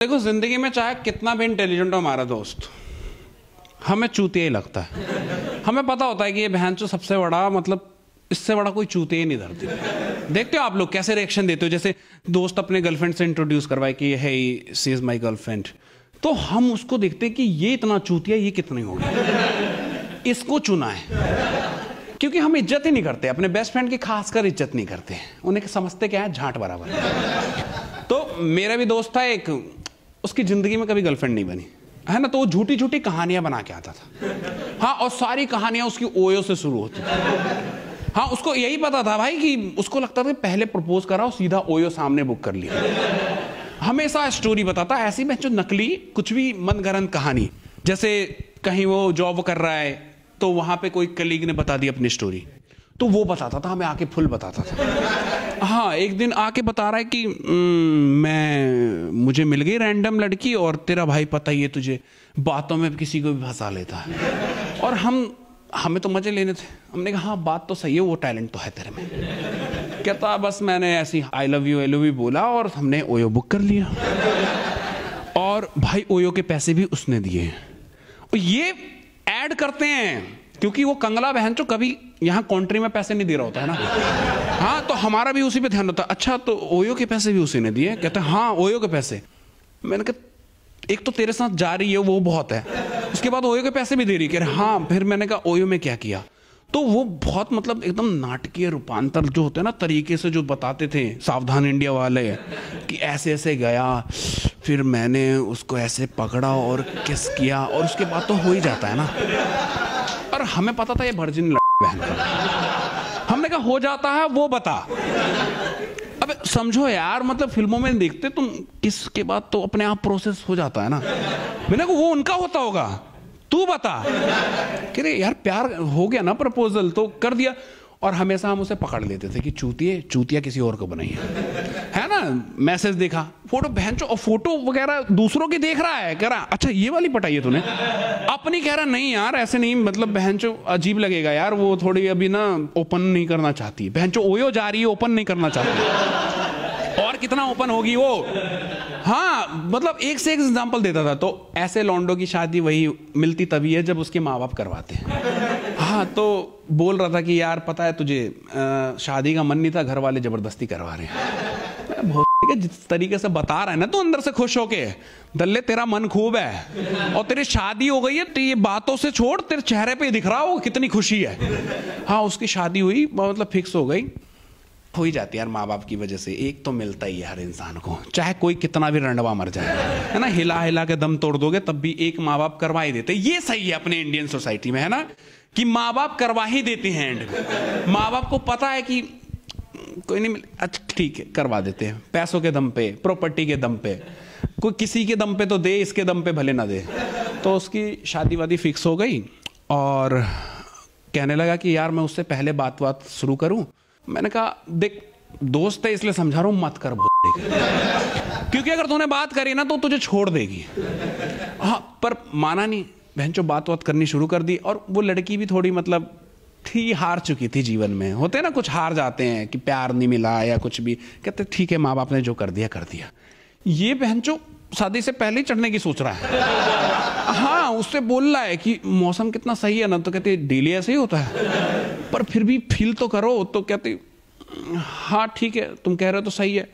देखो, जिंदगी में चाहे कितना भी इंटेलिजेंट हो हमारा दोस्त, हमें चूतिया ही लगता है। हमें पता होता है कि ये बहन जो सबसे बड़ा, मतलब इससे बड़ा कोई चूतिया ही नहीं धरती। देखते हो आप लोग कैसे रिएक्शन देते हो, जैसे दोस्त अपने गर्लफ्रेंड से इंट्रोड्यूस करवाए कि हे सी इज माई गर्लफ्रेंड, तो हम उसको देखते हैं कि ये इतना चूतिया, ये कितनी होगी, इसको चुना है। क्योंकि हम इज्जत ही नहीं करते अपने बेस्ट फ्रेंड की, खासकर इज्जत नहीं करते। उन्हें समझते क्या है, झांट बराबर। तो मेरा भी दोस्त था एक, उसकी जिंदगी में कभी गर्लफ्रेंड नहीं बनी है ना, तो वो झूठी झूठी कहानियां बना के आता था। हाँ, और सारी कहानियां उसकी ओयो से शुरू होती थी। हाँ, उसको यही पता था भाई कि उसको लगता था पहले प्रपोज कराओ, सीधा ओयो सामने बुक कर लिया। हमेशा स्टोरी बताता, ऐसी में जो नकली कुछ भी मनगढ़ंत कहानी, जैसे कहीं वो जॉब कर रहा है तो वहां पे कोई कलीग ने बता दी अपनी स्टोरी, तो वो बताता था, हमें आके फुल बताता था। हाँ, एक दिन आके बता रहा है कि मुझे मिल गई रैंडम लड़की और तेरा भाई पता ही है तुझे, बातों में किसी को भी फंसा लेता है। और हमें तो मजे लेने थे। हमने कहा हाँ बात तो सही है, वो टैलेंट तो है तेरे में। कहता बस मैंने ऐसी आई लव यू बोला और हमने ओयो बुक कर लिया। और भाई ओयो के पैसे भी उसने दिए। ये ऐड करते हैं क्योंकि वो कंगला बहन जो कभी यहाँ कंट्री में पैसे नहीं दे रहा होता है ना। हाँ, तो हमारा भी उसी पे ध्यान होता है। अच्छा, तो ओयो के पैसे भी उसी ने दिए? कहते हैं हाँ ओयो के पैसे। मैंने कहा एक तो तेरे साथ जा रही है वो बहुत है, उसके बाद ओयो के पैसे भी दे रही है। कह रहे हाँ। फिर मैंने कहा ओयो में क्या किया? तो वो बहुत मतलब एकदम नाटकीय रूपांतर जो होते हैं ना, तरीके से जो बताते थे सावधान इंडिया वाले, कि ऐसे ऐसे गया, फिर मैंने उसको ऐसे पकड़ा और किस किया, और उसके बाद तो हो ही जाता है ना। और हमें पता था ये वर्जिन बहन का। हमने कहा हो जाता है, वो बता। अब समझो यार, मतलब फिल्मों में देखते तुम, इसके बाद तो अपने आप प्रोसेस हो जाता है ना। मैंने कहा वो उनका होता होगा, तू बता। कह रहे यार प्यार हो गया ना, प्रपोजल तो कर दिया। और हमेशा हम उसे पकड़ लेते थे कि चूतिया किसी और को बनाई है ना। मैसेज देखा, फोटो बहन चो, और फोटो वगैरह दूसरों की देख रहा है, कह रहा अच्छा ये वाली पटाई है तूने अपनी। कह रहा नहीं यार ऐसे नहीं, मतलब बहन चो अजीब लगेगा यार, वो थोड़ी अभी ना ओपन नहीं करना चाहती। बहन चो ओयो जा रही है, ओपन नहीं करना चाहती। और कितना ओपन होगी वो। हाँ, मतलब एक से एक एग्जांपल देता था। तो ऐसे लौंडों की शादी वही मिलती तभी है जब उसके माँ बाप करवाते हैं। हाँ, तो बोल रहा था कि यार पता है तुझे, शादी का मन नहीं था, घर वाले जबरदस्ती करवा रहे हैं। जिस तरीके से बता रहा है ना तो अंदर से खुश होके, दल्ले तेरा मन खूब है और तेरी शादी हो गई है, तो ये बातों से छोड़, तेरे चेहरे पे दिख रहा हो कितनी खुशी है। हाँ, उसकी शादी हुई, मतलब फिक्स हो गई। हो ही जाती है यार माँ बाप की वजह से। एक तो मिलता ही है हर इंसान को, चाहे कोई कितना भी रंडवा मर जाए, है ना। हिला हिला के दम तोड़ दोगे तब भी एक माँ बाप करवा ही देते। ये सही है अपने इंडियन सोसाइटी में, है ना, कि माँ बाप करवा ही देते हैं एंड में। माँ बाप को पता है कि कोई नहीं मिले, अच्छा ठीक है करवा देते हैं, पैसों के दम पे, प्रॉपर्टी के दम पे, कोई किसी के दम पे तो दे, इसके दम पे भले ना दे। तो उसकी शादी वादी फिक्स हो गई और कहने लगा कि यार मैं उससे पहले बात शुरू करूं। मैंने कहा देख दोस्त है इसलिए समझा रहा हूं, मत कर क्योंकि अगर तूने बात करी ना तो तुझे छोड़ देगी। हाँ, पर माना नहीं, बहन चो बात करनी शुरू कर दी। और वो लड़की भी थोड़ी मतलब थी, हार चुकी थी जीवन में। होते ना कुछ हार जाते हैं कि प्यार नहीं मिला या कुछ भी, कहते ठीक है माँ बाप ने जो कर दिया कर दिया। ये बहन चो शादी से पहले ही चढ़ने की सोच रहा है। हाँ, उससे बोल रहा है कि मौसम कितना सही है ना, तो कहते डेली ऐसे ही होता है, पर फिर भी फील तो करो। तो कहते हाँ ठीक है तुम कह रहे हो तो सही है।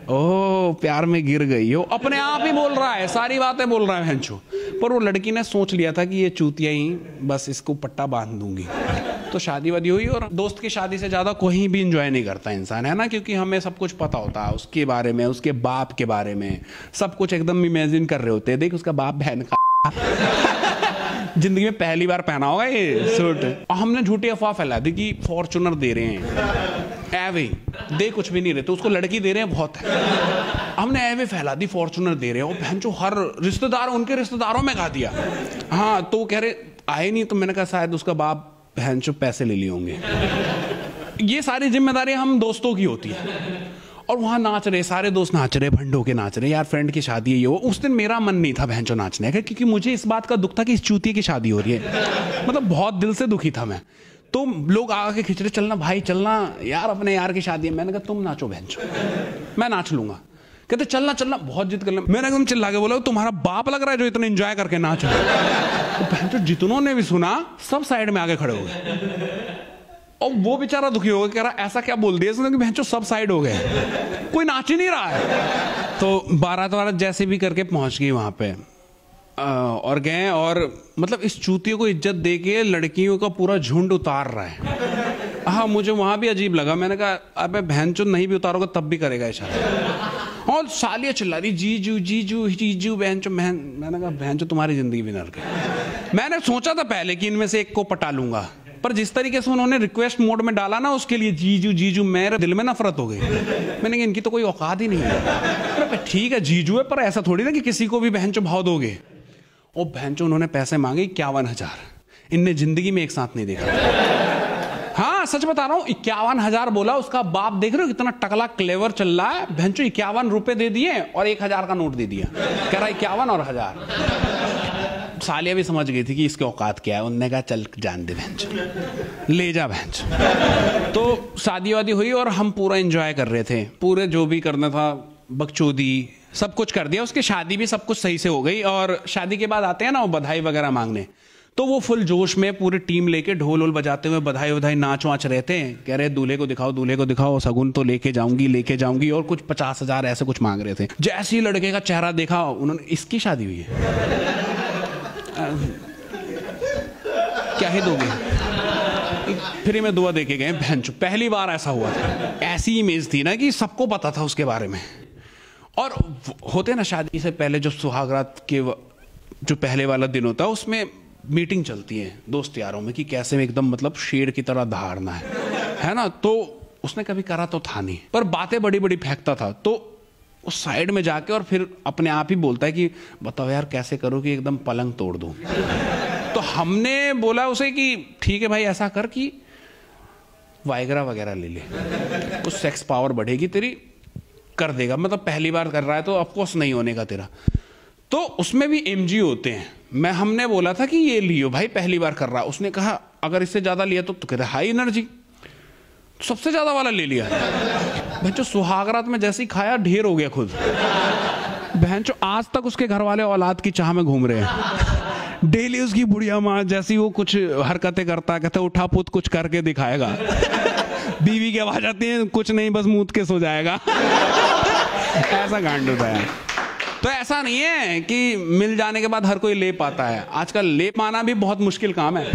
ओह, प्यार में गिर गई हो, अपने आप ही बोल रहा है, सारी बातें बोल रहा है बहन चो। पर वो लड़की ने सोच लिया था कि ये चूतिया ही, बस इसको पट्टा बांध दूंगी। तो शादी वादी हुई। और दोस्त की शादी से ज्यादा कोई भी इंजॉय नहीं करता इंसान, है ना, क्योंकि हमें सब कुछ पता होता है उसके बारे में, उसके बाप के बारे में, सब कुछ एकदम इमेजिन कर रहे होते हैं। देख उसका बाप बहन का जिंदगी में पहली बार पहना होगा ये सूट। और हमने झूठी अफवाह फैला दी कि फॉर्चूनर दे रहे हैं, एवे दे कुछ भी नहीं रहे, तो उसको लड़की दे रहे हैं बहुत है। हमने एवे फैला दी फॉर्चूनर दे रहे हैं, और बहन जो हर रिश्तेदार उनके रिश्तेदारों में गा दिया। हाँ, तो कह रहे आए नहीं, तो मैंने कहा शायद उसका बाप बहन चो पैसे ले लिए होंगे। ये सारी जिम्मेदारी हम दोस्तों की होती है। और वहां नाच रहे, सारे दोस्त नाच रहे, भंडो के नाच रहे, यार फ्रेंड की शादी है ये वो। उस दिन मेरा मन नहीं था बहनचो नाचने का, क्योंकि मुझे इस बात का दुख था कि इस चूती की शादी हो रही है। मतलब बहुत दिल से दुखी था मैं। तो लोग आके खिंच रहे, चलना भाई चलना यार, अपने यार की शादी है। मैंने कहा तुम नाचो बहनचो, मैं नाच लूंगा। कहते चलना चलना, बहुत जिद कर ले। मैंने एकदम चिल्ला के बोला तुम्हारा बाप लग रहा है जो इतना एंजॉय करके नाच रहा है। तो जितनों ने भी सुना सब साइड में आगे खड़े हो गए और वो बेचारा दुखी हो गया, कह रहा ऐसा क्या बोल दिया इसने कि भैंचो सब साइड हो गए, कोई नाच ही नहीं रहा है। तो बारात जैसे भी करके पहुंच गई वहां पे और गए, और मतलब इस चूतियों को इज्जत देके लड़कियों का पूरा झुंड उतार रहा है। हाँ, मुझे वहां भी अजीब लगा। मैंने कहा अबे भैंचो नहीं भी उतारोगे तब भी करेगा इशारा। और सालियां चिल्ला रही जीजू जीजू जीजू भैंचो। मैंने कहा भैंचो तुम्हारी जिंदगी भी नरक है। मैंने सोचा था पहले कि इनमें से एक को पटा लूंगा, पर जिस तरीके से उन्होंने रिक्वेस्ट मोड में डाला ना उसके लिए जीजू जीजू, मेरे दिल में नफरत हो गई। मैंने कहा इनकी तो कोई औकात ही नहीं है। ठीक है जीजू है, पर ऐसा थोड़ी ना कि किसी को भी भैंचो भाव दोगे। और भैंचो उन्होंने पैसे मांगे 51,000। इनने जिंदगी में एक साथ नहीं देखा। हाँ सच बता रहा हूं, 51,000 बोला। उसका बाप देख रहे हो कितना टकला क्लेवर चल रहा है। भैंचो 51 रुपए दे दिए और 1,000 का नोट दे दिया। कह रहा 51 और 1,000। सालिया भी समझ गई थी कि इसके औकात क्या है। उन्होंने कहा चल जान दे भैंचो, ले जा भैंचो। तो शादी वादी हुई और हम पूरा एंजॉय कर रहे थे। पूरे जो भी करना था, बकचोदी सब कुछ कर दिया। उसकी शादी भी सब कुछ सही से हो गई। और शादी के बाद आते हैं ना वो बधाई वगैरह मांगने, तो वो फुल जोश में पूरी टीम लेके ढोल वोल बजाते हुए बधाई वधाई नाच वाच रहते हैं। कह रहे दूल्हे को दिखाओ, दूल्हे को दिखाओ, सगुन तो लेके जाऊंगी। और कुछ 50,000 ऐसे कुछ मांग रहे थे। जैसे ही लड़के का चेहरा देखा उन्होंने, इसकी शादी हुई है क्या ही दोगे, फ्री में दुआ देके गए भैंचो। पहली बार ऐसा हुआ था। ऐसी इमेज थी ना कि सबको पता था उसके बारे में। और होते ना शादी से पहले जो सुहागरात के जो पहले वाला दिन होता है उसमें मीटिंग चलती है दोस्त यारों में कि कैसे में एकदम मतलब शेर की तरह दहाड़ना है ना। तो उसने कभी करा तो था नहीं, पर बातें बड़ी बड़ी फेंकता था। तो उस साइड में जाके और फिर अपने आप ही बोलता है कि बताओ यार कैसे करो कि एकदम पलंग तोड़ दूं। तो हमने बोला उसे कि ठीक है भाई ऐसा कर कि वाइग्रा वगैरह ले ले, कुछ सेक्स पावर बढ़ेगी तेरी, कर देगा। मतलब पहली बार कर रहा है तो ऑफकोर्स नहीं होने का तेरा। तो उसमें भी एमजी होते हैं। हमने बोला था कि ये लियो भाई, पहली बार कर रहा। उसने कहा अगर इससे ज्यादा लिया तो कहते हाई एनर्जी, सबसे ज्यादा वाला ले लिया। भैंचो सुहागरात में जैसे ही खाया ढेर हो गया खुद। भैंचो आज तक उसके घर वाले औलाद की चाह में घूम रहे हैं। डेली उसकी बुढ़िया माँ जैसी वो कुछ हरकतें करता है, कहते उठा पुत कुछ करके दिखाएगा। बीवी की आवाज आती है कुछ नहीं बस मूत के सो जाएगा। ऐसा गांड होता है। तो ऐसा नहीं है कि मिल जाने के बाद हर कोई ले पाता है। आजकल ले पाना भी बहुत मुश्किल काम है।